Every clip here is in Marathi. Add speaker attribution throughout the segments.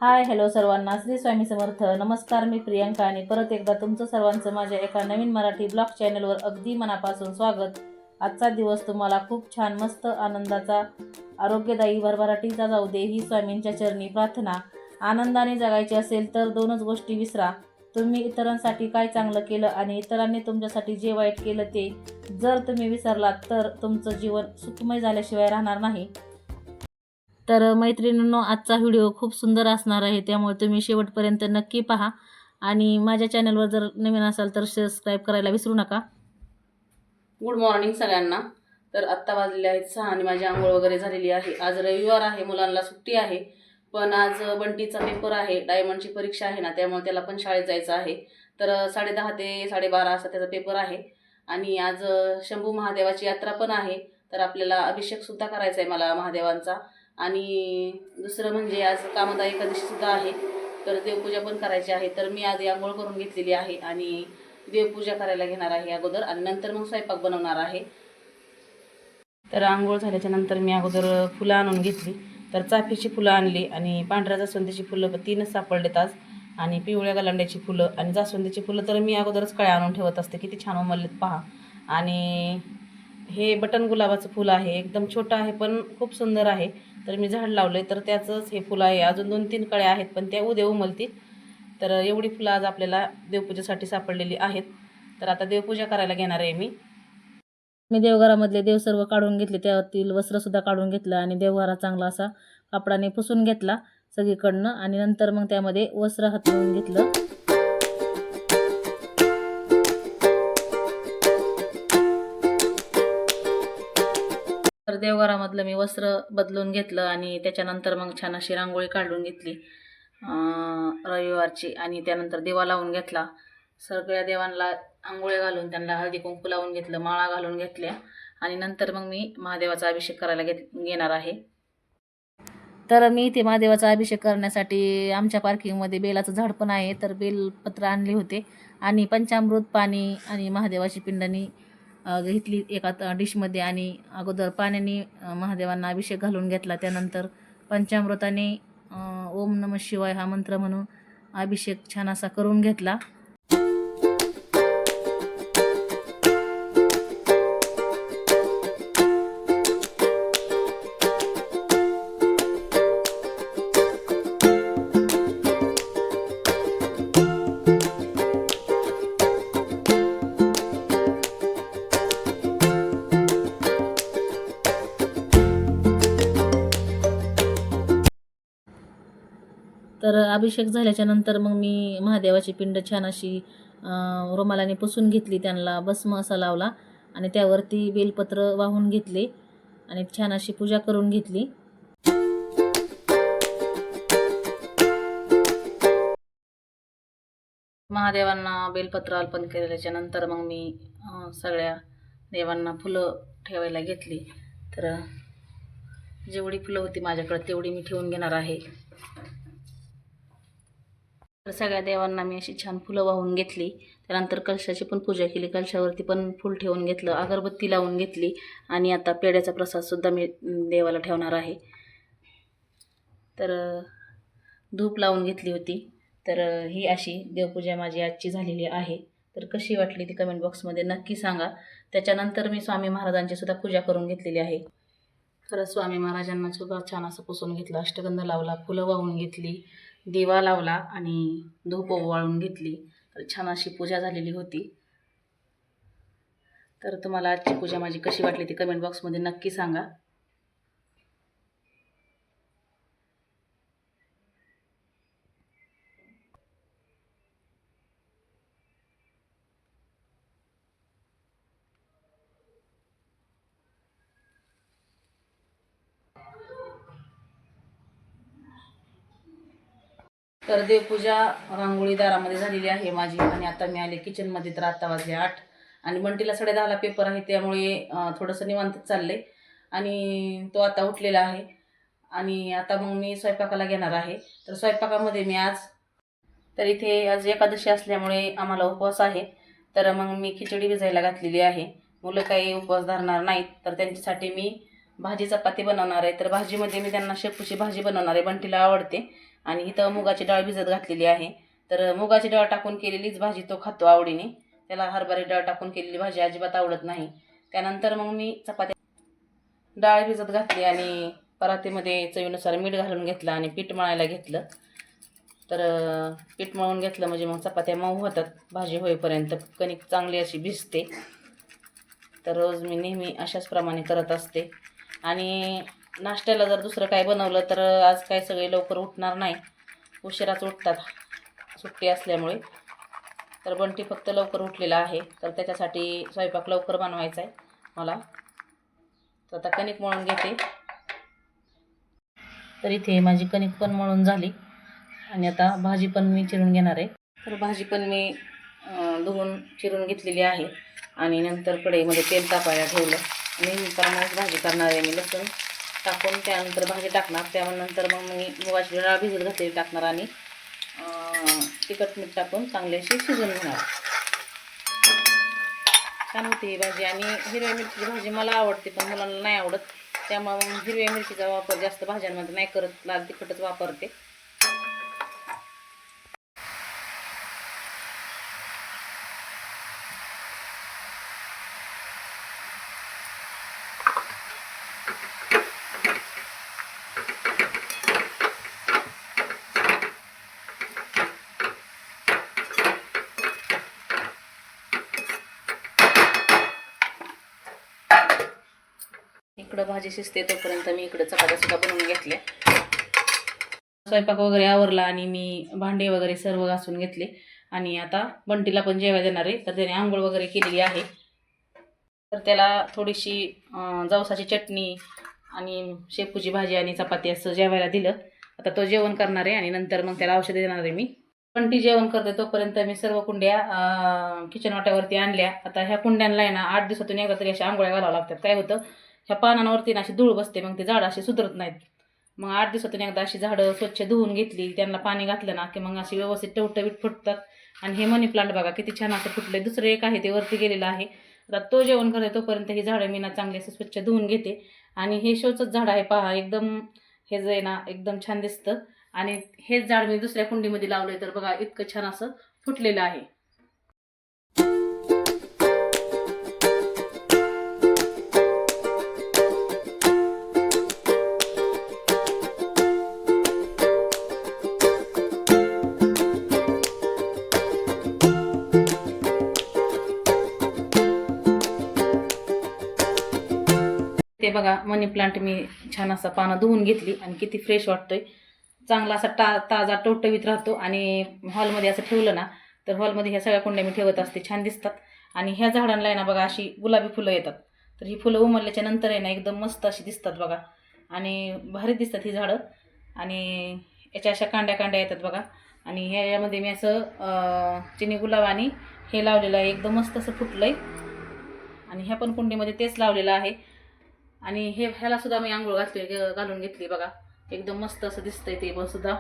Speaker 1: हाय हॅलो सर्वांना, श्री स्वामी समर्थ. नमस्कार, मी प्रियंका आणि परत एकदा तुमचं सर्वांचं माझ्या एका नवीन मराठी ब्लॉग चॅनलवर अगदी मनापासून स्वागत. आजचा दिवस तुम्हाला खूप छान, मस्त, आनंदाचा, आरोग्यदायी, भरभराटीचा जाऊ दे ही स्वामींच्या चरणी प्रार्थना. आनंदाने जगायचे असेल तर दोनच गोष्टी विसरा. तुम्ही इतरांसाठी काय चांगलं केलं आणि इतरांनी तुमच्यासाठी जे वाईट केलं ते जर तुम्ही विसरलात तर तुमचं जीवन सुखमय झाल्याशिवाय राहणार नाही. तर मैत्रिणींनो, आजचा व्हिडिओ खूप सुंदर असणार आहे, त्यामुळे तुम्ही शेवटपर्यंत नक्की पहा आणि माझ्या चॅनलवर जर नवीन असाल तर सबस्क्राईब करायला विसरू नका.
Speaker 2: गुड मॉर्निंग सगळ्यांना. तर आत्ता वाजलेले आहेत 6 आणि माझी आंघोळ वगैरे झालेली आहे. आज रविवार आहे, मुलांना सुट्टी आहे, पण आज बंटीचा पेपर आहे, डायमंडची परीक्षा आहे ना, त्यामुळे त्याला पण शाळेत जायचं आहे. तर 10:30 ते 12:30 असा त्याचा पेपर आहे. आणि आज शंभू महादेवाची यात्रा पण आहे, तर आपल्याला अभिषेकसुद्धा करायचा आहे मला महादेवांचा. आणि दुसरं म्हणजे आज कामदा एकादशीसुद्धा आहे, तर देवपूजा पण करायची आहे. तर मी आधी आंघोळ करून घेतलेली आहे आणि देवपूजा करायला घेणार आहे अगोदर, आणि नंतर मग स्वयंपाक बनवणार आहे. तर आंघोळ झाल्याच्या नंतर मी अगोदर फुलं आणून घेतली. तर चाफ्याची फुलं आणली आणि पांढऱ्या जास्वंदीची फुलं 3च सापडलेत आज, आणि पिवळ्या गलांड्याची फुलं आणि जास्वंदीची फुलं तर मी अगोदरच कळ्या आणून ठेवत असते. किती छान उमललेत पहा. आणि हे बटन गुलाबाचं फुलं आहे, एकदम छोटं आहे पण खूप सुंदर आहे. तर मी झाड लावलं आहे, तर त्याचंच हे फुलं आहे. अजून 2-3 कळ्या आहेत पण त्या उद्या उमलतील. तर एवढी फुलं आज आपल्याला देवपूजेसाठी सापडलेली आहेत. तर आता देवपूजा करायला घेणार आहे मी.
Speaker 1: देवघरामधले देव सर्व काढून घेतले, त्यातील वस्त्रसुद्धा काढून घेतलं आणि देवघरात चांगला असा कापडाने पुसून घेतला सगळीकडनं, आणि नंतर मग त्यामध्ये वस्त्र हातरून घेतलं. तर देवघरामधलं मी वस्त्र बदलून घेतलं आणि त्याच्यानंतर मग छान अशी रांगोळी काढून घेतली रविवारची, आणि त्यानंतर दिवा लावून घेतला. सगळ्या देवांना आंघोळी घालून त्यांना हळदी कुंकू लावून घेतलं, माळा घालून घेतल्या, आणि नंतर मग मी महादेवाचा अभिषेक करायला घेणार आहे. तर मी इथे महादेवाचा अभिषेक करण्यासाठी आमच्या पार्किंगमध्ये बेलाचं झाड पण आहे, तर बेलपत्र आणले होते आणि पंचामृत पाणी आणि महादेवाची पिंडणी घेतली एका डिशमध्ये, आणि अगोदर पाण्याने महादेवांना अभिषेक घालून घेतला. त्यानंतर पंचामृताने ओम नमः शिवाय हा मंत्र म्हणून अभिषेक छान असा करून घेतला. तर अभिषेक झाल्याच्या नंतर मग मी महादेवाची पिंड छान अशी रुमालाने पुसून घेतली, त्यांना भस्म असा लावला आणि त्यावरती बेलपत्र वाहून घेतले आणि छान अशी पूजा करून घेतली. महादेवांना बेलपत्र अर्पण केल्याच्या नंतर मग मी सगळ्या देवांना फुलं ठेवायला घेतली. तर जेवढी फुलं होती माझ्याकडे तेवढी मी ठेवून घेणार आहे. तर सगळ्या देवांना मी अशी छान फुलं वाहून घेतली. त्यानंतर कलशाची पण पूजा केली, कलशावरती पण फूल ठेवून घेतलं, अगरबत्ती लावून घेतली, आणि आता पेड्याचा प्रसादसुद्धा मी देवाला ठेवणार आहे. तर धूप लावून घेतली होती. तर ही अशी देवपूजा माझी आजची झालेली आहे. तर कशी वाटली ती कमेंट बॉक्समध्ये नक्की सांगा. त्याच्यानंतर मी स्वामी महाराजांची सुद्धा पूजा करून घेतलेली आहे. तर स्वामी महाराजांना सुद्धा छान असं पुसून घेतलं, अष्टगंध लावला, फुलं वाहून घेतली, दिवा लावला आणि धूप ओवाळून घेतली. तर छान अशी पूजा झालेली होती. तर तुम्हाला आजची पूजा माझी कशी वाटली ती कमेंट बॉक्समध्ये नक्की सांगा. तर देवपूजा रांगोळी दारामध्ये झालेली आहे माझी, आणि आता मी आले किचनमध्ये. तर आता वाजले 8 आणि बंटीला 10:30ला पेपर आहे, त्यामुळे थोडंसं निवांत चाललंय, आणि तो आता उठलेला आहे. आणि आता मग मी स्वयंपाकाला घेणार आहे. तर स्वयंपाकामध्ये मी तर इथे आज एकादशी असल्यामुळे आम्हाला उपवास आहे, तर मग मी खिचडी भिजायला घातलेली आहे. मुलं काही उपवास धरणार नाहीत, तर त्यांच्यासाठी मी भाजी चपाती बनवणार आहे. तर भाजीमध्ये मी त्यांना शेपूची भाजी बनवणार आहे, बंटीला आवडते.
Speaker 2: आणि इथं मुगाची डाळ भिजत घातलेली आहे. तर मुगाची डाळ टाकून केलेलीच भाजी तो खातो आवडीने. त्याला हरभरा डाळ टाकून केलेली भाजी अजिबात आवडत नाही. त्यानंतर मग मी चपात्या डाळ भिजत घातली आणि परातीमध्ये चवीनुसार मीठ घालून घेतलं आणि पीठ मळायला घेतलं. तर पीठ मळून घेतलं म्हणजे मग चपात्या मऊ होतात. भाजी होईपर्यंत कणिक चांगली अशी भिजते. तर रोज मी नेहमी अशाच प्रमाणे करत असते. आणि नाश्त्याला जर दुसरं काय बनवलं तर आज काय सगळे लवकर उठणार नाही, उशिराच उठतात सुट्टी असल्यामुळे. तर बंटी फक्त लवकर उठलेला आहे, तर त्याच्यासाठी स्वयंपाक लवकर बनवायचा आहे मला. तर आता कणिक मळून घेते. तर इथे माझी कणिक पण मळून झाली आणि आता भाजी पण मी चिरून घेणार आहे. तर भाजी पण मी धुवून चिरून घेतलेली आहे आणि नंतर कढईमध्ये तेल तापायला ठेवलं. नेहमीप्रमाणेच भाजी करणार आहे मी. लसूण टाकून त्यानंतर भाजी टाकणार. त्यानंतर मग मी मुगाची डाळ भिजत घातलेली टाकणार आणि तिखट मीठ टाकून चांगली अशी शिजवून घेणार. छान होती ही भाजी. आणि हिरव्या मिरचीची भाजी मला आवडते पण मुलांना नाही आवडत, त्यामुळे मग हिरव्या मिरचीचा वापर जास्त भाज्यांमध्ये नाही करत, लाल तिखटच वापरते. इकडं भाजी शिजते तोपर्यंत मी इकडं चपात्या सुद्धा बनवून घेतल्या. स्वयंपाक वगैरे आवरला आणि मी भांडे वगैरे सर्व घासून घेतले आणि आता बंटीला पण जेवायला देणार आहे. तर त्याने आंघोळ वगैरे केलेली आहे. तर त्याला थोडीशी जवसाची चटणी आणि शेपूची भाजी आणि चपाती असं जेवायला दिलं. आता तो जेवण करणार आहे आणि नंतर मग त्याला औषध देणार आहे मी. बंटी जेवण करते तोपर्यंत मी सर्व कुंड्या किचन वाट्यावरती आणल्या. आता ह्या कुंड्यांना आहे ना 8 दिवसातून एकदा तरी अशा आंघोळ्या घालावं लागतात. काय होतं, ह्या पानांवरती ना अशी धूळ बसते, मग ते झाडं अशी सुधरत नाहीत. मग 8 दिवसातून एकदा अशी झाडं स्वच्छ धुवून घेतली, त्यांना पाणी घातलं ना की मग अशी व्यवस्थित टवटवीत फुटतात. आणि हे मनी प्लांट बघा किती छान असं फुटले. दुसरं एक आहे ते वरती गेलेलं आहे. आता तो जेवण करते तोपर्यंत ही झाडं मी ना चांगली असं स्वच्छ धुवून घेते. आणि हे शोचंच झाड आहे पहा, एकदम हे जे आहे ना एकदम छान दिसतं. आणि हेच झाड मी दुसऱ्या कुंडीमध्ये लावलंय, तर बघा इतकं छान असं फुटलेलं आहे. ते बघा मनी प्लांट मी छान असं पानं धुवून घेतली आणि किती फ्रेश वाटतोय. चांगला असा ताजा टवटवीत राहतो. आणि हॉलमध्ये असं ठेवलं ना तर हॉलमध्ये ह्या सगळ्या कुंड्या मी ठेवत असते, छान दिसतात. आणि ह्या झाडांना आहे ना बघा अशी गुलाबी फुलं येतात. तर ही फुलं उमरल्याच्या नंतर आहे ना एकदम मस्त अशी दिसतात बघा, आणि भारी दिसतात ही झाडं. आणि याच्या अशा कांड्या कांड्या येतात बघा. आणि ह्याच्यामध्ये मी असं चिनी गुलाब आणि हे लावलेलं आहे, एकदम मस्त असं फुटलंय. आणि ह्या पण कुंडीमध्ये तेच लावलेलं आहे. आणि ह्याला सुद्धा मी आंघोळ घालून घेतली बघा, एकदम मस्त असं दिसतंय ते पण सुद्धा.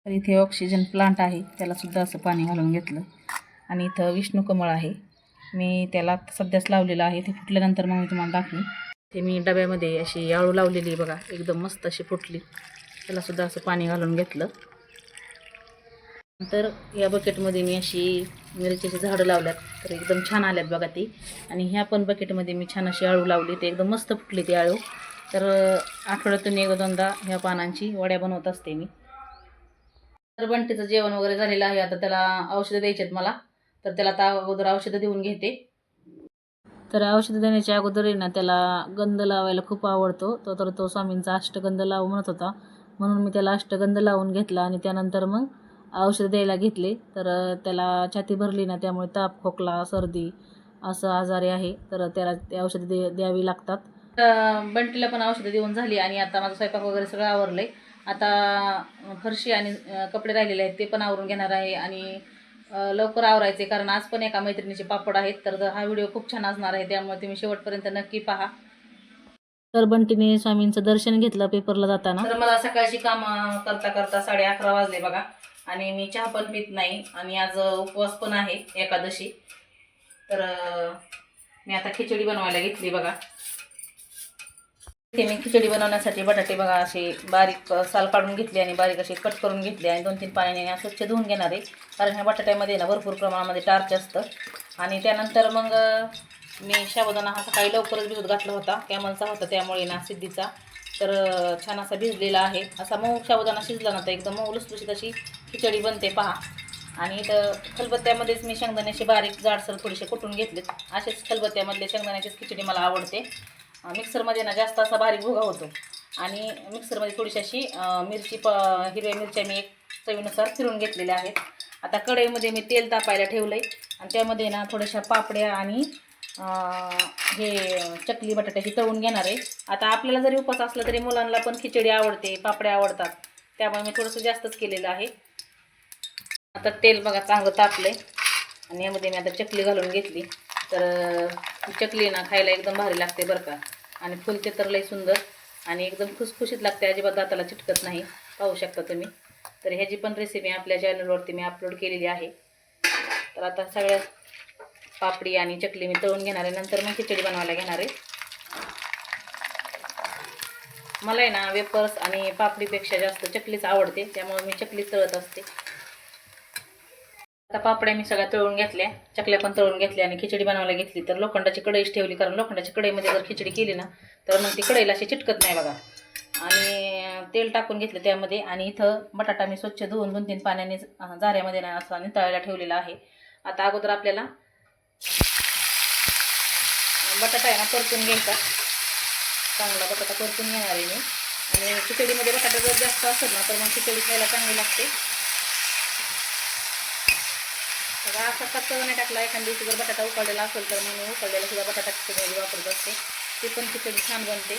Speaker 2: तर इथे ऑक्सिजन प्लांट आहे, त्याला सुद्धा असं पाणी घालून घेतलं. आणि इथं विष्णू कमळ आहे, मी त्याला सध्याच लावलेलं आहे. ते फुटल्यानंतर मग मी तुम्हाला दाखवेन. ते मी डब्यामध्ये अशी आळू लावलेली बघा, एकदम मस्त अशी फुटली. त्याला सुद्धा असं पाणी घालून घेतलं. नंतर या बकेटमध्ये मी अशी मिरचीची झाडं लावल्यात, तर एकदम छान आल्यात बघा ती. आणि ह्या पण बकेटमध्ये मी छान अशी आळू लावली, ते एकदम मस्त फुटली ती आळू. तर आठवड्यातून एकदा दोनदा ह्या पानांची वड्या बनवत असते मी. तर बंटीचं जेवण वगैरे झालेलं आहे. आता त्याला औषधं द्यायची आहेत मला, तर त्याला आता अगोदर औषधं देऊन घेते. तर औषधं देण्याच्या अगोदर ना त्याला गंध लावायला खूप आवडतो. तर तो स्वामींचा अष्टगंध लावू म्हणत होता, म्हणून मी त्याला अष्टगंध लावून घेतला. आणि त्यानंतर मग औषध द्यायला घेतले. तर त्याला छाती भरली ना, त्यामुळे ताप, खोकला, सर्दी असं आजारी आहे, तर त्याला ते औषधं द्यावी लागतात. बंटीला पण औषधं देऊन झाली आणि आता माझा स्वयंपाक वगैरे सगळं आवरलंय. आता फरशी आणि कपडे राहिलेले आहेत ते पण आवरून घेणार आहे. आणि लवकर आवरायचे, कारण आज पण एका मैत्रिणीचे पापड आहेत. तर हा व्हिडिओ खूप छान असणार आहे, त्यामुळे तुम्ही शेवटपर्यंत नक्की पहा. तर बंटीने स्वामींचं दर्शन घेतलं पेपरला जाताना. तर मला सकाळची कामं करता करता 11:30 वाजले बघा. आणि मी चहा पण पित नाही आणि आज उपवास पण आहे, एकादशी. तर मी आता खिचडी बनवायला घेतली बघा.
Speaker 1: इथे मी खिचडी बनवण्यासाठी बटाटे बघा असे बारीक साल काढून घेतले आणि बारीक असे कट करून घेतले आणि 2-3 पाण्याने स्वच्छ धुवून घेणार आहे. कारण ह्या बटाट्यामध्ये ना भरपूर प्रमाणामध्ये टार्च असतं. आणि त्यानंतर मग मी साबुदाणा हा सकाळी लवकरच भिजत घातला होता, कॅमलचा होता, त्यामुळे ना सिद्धीचा. तर छान असा भिजलेला आहे. असा मऊ साबुदाणा शिजला ना तर एकदम मऊ लुसलुशीत अशी खिचडी बनते पहा. आणि इथं खलबत्त्यामध्येच मी शेंगदाण्याचे बारीक जाडसर थोडेसे कुटून घेतलेत. असेच खलबत्त्यामधले शेंगदाण्याचीच खिचडी मला आवडते. मिक्सरमध्ये ना जास्त असा बारीक भुगा होतो. आणि मिक्सरमध्ये थोडीशी अशी हिरव्या मिरच्या मी एक चवीनुसार फिरून घेतलेल्या आहेत. आता कढईमध्ये मी तेल तापायला ठेवलं आहे आणि त्यामध्ये ना थोड्याशा पापड्या आणि हे चकली बटाट्याची तळून घेणार आहे. आता आपल्याला जरी उपास असला तरी मुलांना पण खिचडी आवडते, पापड्या आवडतात, त्यामुळे मी थोडंसं जास्तच केलेलं आहे. आता तेल बघा चांगलं तापलं आहे आणि यामध्ये मी आता चकली घालून घेतली. तर चकली ना खायला एकदम भारी लागते बरं का. आणि फुलते तर लई सुंदर आणि एकदम खुसखुशीत लागते, अजिबात दाताला चिटकत नाही. पाहू शकता तुम्ही. तर ह्याची पण रेसिपी आपल्या चॅनलवरती मी अपलोड केलेली आहे. तर आता सगळ्या पापडी आणि चकली मी तळून घेणार आहे, नंतर मग खिचडी बनवायला घेणार आहे. मला आहे ना वेपर्स आणि पापडीपेक्षा जास्त चकलीच आवडते, त्यामुळे मी चकलीच तळत असते. आता पापड्या मी सगळ्या तळून घेतल्या, चकल्या पण तळून घेतल्या आणि खिचडी बनवायला घेतली. तर लोखंडाची कढईच ठेवली, कारण लोखंडाची कढईमध्ये जर खिचडी केली ना तर मग ती कढईला अशी चिटकत नाही बघा. आणि तेल टाकून घेतलं त्यामध्ये. आणि इथं बटाटा मी स्वच्छ धुवून 2-3 पाण्याने जाऱ्यामध्ये ना असा नितळायला ठेवलेला आहे. आता अगोदर आपल्याला बटाटा आहे ना परतून घ्यायचा. चांगला बटाटा परतून घेणार आहे मी. आणि खिचडीमध्ये बटाटा जर जास्त असेल ना तर मग खिचडी खायला चांगली लागते. तर असा कच्चा नाही टाकला. एखाद्या दिवशी जर बटाटा उकळलेला असेल तर मग मी उकळलेला सुद्धा बटाटा खिचडीमध्ये वापरत असते, ती पण खिचडी छान बनते.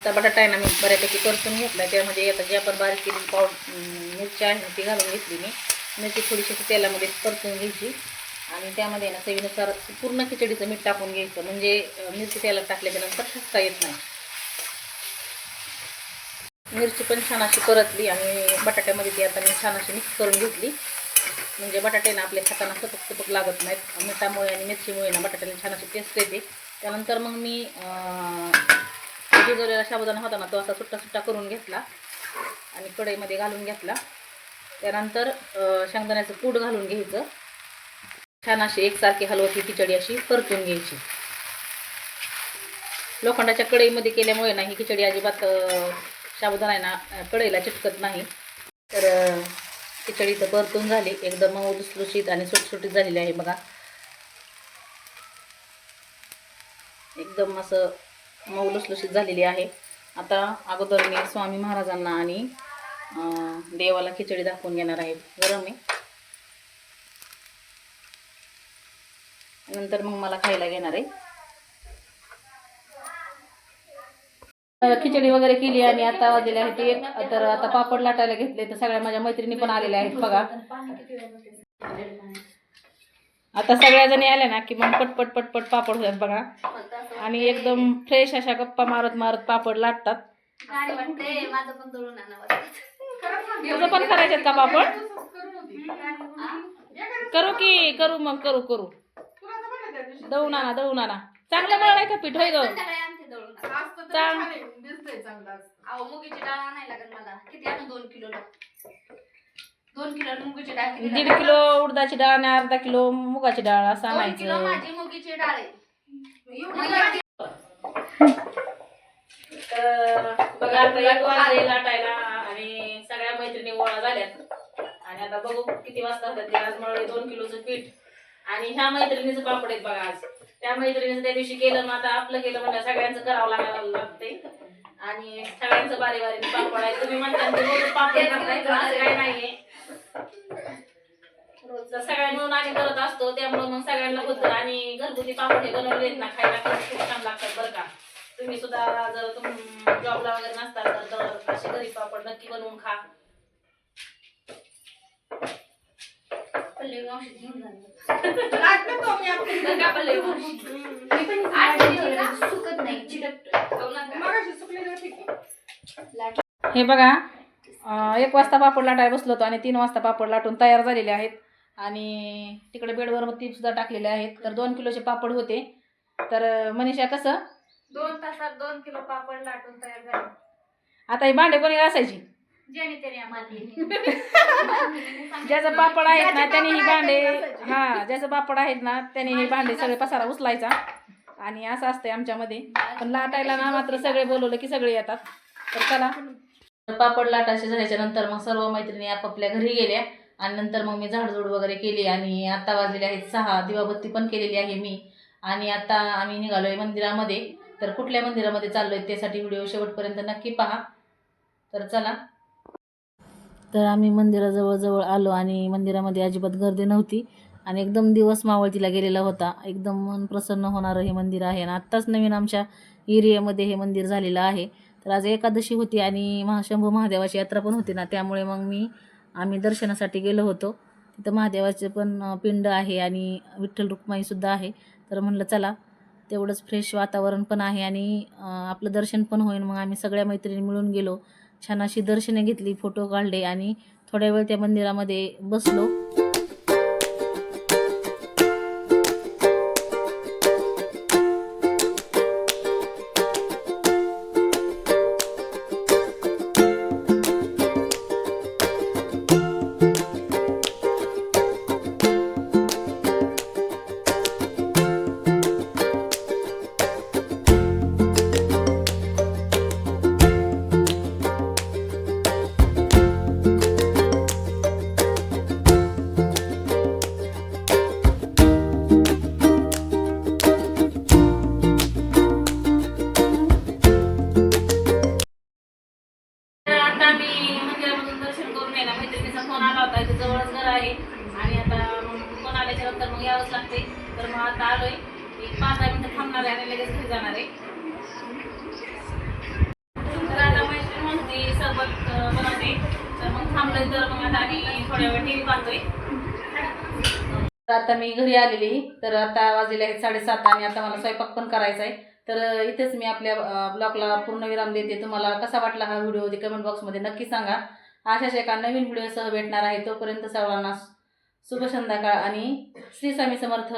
Speaker 1: आता बटाटा आहे ना मी बऱ्यापैकी परतून घेतला. त्यामध्ये आता जी आपण बारीक केलेली मिरची आहे ती घालून घेतली मी. मिरची थोडीशी तेलामध्ये परतून घ्यायची आणि त्यामध्ये ना चवीनुसार पूर्ण खिचडीचं मीठ टाकून घ्यायचं, म्हणजे मिरची तेलात टाकल्याच्यानंतर ठसका येत नाही. मिरची पण छान अशी परतली आणि बटाट्यामध्ये ती आता मी छान अशी मिक्स करून घेतली, म्हणजे बटाटे ना आपल्या खाताना सपक लागत नाहीत. मिठामुळे आणि मिरचीमुळे ना बटाट्याला छान अशी टेस्ट येते. त्यानंतर मग मी भिजवलेला साबुदाणा होता ना तो असा सुट्टा सुट्टा करून घेतला आणि कढईमध्ये घालून घेतला. त्यानंतर शेंगदाण्याचं कूट घालून घ्यायचं. छान अशी एकसारखी हलवती खिचडी अशी परतून घ्यायची. लोखंडाच्या कढईमध्ये केल्यामुळे ना ही खिचडी अजिबात साबुदाणा आहे ना कढईला चिटकत नाही. तर खिचडी तर परतून झाली, एकदम लुसलुशीत आणि सुटसुटीत झालेली आहे बघा. एकदम असं मऊ लुसलुशीत झालेली आहे. आता अगोदर मी स्वामी महाराजांना आणि देवाला खिचडी दाखवून घेणार आहे. गरम आहे. नंतर मग मला खायला घेणार आहे. खिचडी वगैरे केली आणि आता वाजलेले आहेत एक. तर आता पापड लाटायला घेतले. तर सगळ्या माझ्या मैत्रिणी पण आलेल्या आहेत बघा. आता सगळ्या जणी आल्या ना की मग पटपट पटपट पापड होतात बघा. आणि एकदम फ्रेश अशा गप्पा मारत मारत पापड लाटतात. तुझं पण करायच्यात का पापड? करू की करू, मग करू करू. दळून आणा चांगलं मळ आहे का पीठ होय ग?
Speaker 3: मुगीची डाळ आणायला लागेल मला. किती आणू? 2 किलो 2 किलो मुगीची डाळ.
Speaker 1: 1.5 किलो उडदाची डाळ आणि अर्धा किलो मुगाची डाळ असं
Speaker 3: 2 किलो
Speaker 1: आणायचं.
Speaker 3: माझी मुगीची डाळ आहे.
Speaker 1: बघा आता 1 वाजले लाटायला आणि सगळ्या मैत्रिणी गोळा झाल्यात. आणि आता बघू किती वाजता होतात ते. आज मळले 2 किलोचं पीठ आणि ह्या मैत्रिणीचं पापड आहेत बघा. आज त्या मैत्रिणीचं त्या दिवशी केलं, मग आता आपलं केलं म्हणजे सगळ्यांचं करावं लागायला लागते. आणि सगळ्यांचं बारी बारी पापड आहे. तुम्ही म्हणता रोज पापड करताय, असं काही नाहीये. रोज सगळ्या मिळून आम्ही करत असतो, त्यामुळे मग सगळ्यांना होतं. आणि घरगुती पापड हे बनवलेत ना खायला खूप छान लागतात बरं का. तुम्ही सुद्धा जर तुम्ही जॉबला वगैरे नसताल तर असे घरी पापड नक्की बनवून खा. हे बघा 1 वाजता पापड लाटायला बसलो होतो आणि 3 वाजता पापड लाटून तयार झालेले आहेत. आणि तिकडे बेडवर ती सुद्धा टाकलेले आहेत. तर 2 किलोचे पापड होते. तर मनीषा कसं
Speaker 3: 2 तासात 2 किलो पापड लाटून तयार झाले.
Speaker 2: आता ही भांडे कोणी घासायची?
Speaker 3: ज्याने त्याने आम्हाला
Speaker 2: ज्याचं पापड आहेत ना त्याने ही भांडे, ज्याचं पापड आहेत ना त्याने हे भांडे सगळे पसारा उचलायचा. आणि असं असतंय आमच्यामध्ये. पण लाटायला ना मात्र सगळे बोलवलं की सगळे येतात. तर चला, पापड लाटायचे झाल्याच्या नंतर मग सर्व मैत्रिणी आपापल्या घरी गेल्या आणि नंतर मग मी झाडझूड वगैरे केली आणि आता वाजलेले आहेत 6. दिवाबत्ती पण केलेली आहे मी. आणि आता आम्ही निघालोय मंदिरामध्ये. तर कुठल्या मंदिरामध्ये चाललोय त्यासाठी व्हिडिओ शेवटपर्यंत नक्की पहा. तर चला. तर आम्ही मंदिराजवळ आलो आणि मंदिरामध्ये अजिबात गर्दी नव्हती आणि एकदम दिवस मावळतीला गेलेला होता. एकदम मन प्रसन्न होणारं हे मंदिर आहे आणि आत्ताच नवीन आमच्या एरियामध्ये हे मंदिर झालेलं आहे. तर आज एकादशी होती आणि शंभू महादेवाची यात्रा पण होती ना, त्यामुळे मग आम्ही दर्शनासाठी गेलो होतो. तिथं महादेवाचे पण पिंड आहे आणि विठ्ठल रुक्माईसुद्धा आहे. तर म्हणलं चला, तेवढंच फ्रेश वातावरण पण आहे आणि आपलं दर्शन पण होईल. मग आम्ही सगळ्या मैत्रिणी मिळून गेलो. छान अशी दर्शने घेतली, फोटो काढले आणि थोड्या वेळ त्या मंदिरामध्ये बसलो. आता मी मंदिरामधून दर्शन करून यायला मैत्रिणीचा फोन आला होता. इथे जवळच घर आहे आणि आता मग फोन आल्याच्या नंतर मग यावंच लागते. तर मग आता आलोय, एक 5-10 मिनिटं थांबणार आहे आणि लगेच घरी जाणार आहे. तर आता मैत्रीण म्हणते सरबत बनवते. तर मग थांबलोय तर मग आता आम्ही थोड्या वेळ टी व्ही पाहतोय. तर आता मी घरी आलेली. तर आता वाजलेले आहेत 7:30 आणि आता मला स्वयंपाक पण करायचा आहे. तर इथेच मी आपल्या ब्लॉगला पूर्णविराम देते. तुम्हाला कसा वाटला हा व्हिडिओ ते कमेंट बॉक्समध्ये नक्की सांगा. अशाच एका नवीन व्हिडिओसह भेटणार आहे. तोपर्यंत सर्वांना शुभ संध्याकाळ आणि श्री स्वामी समर्थ.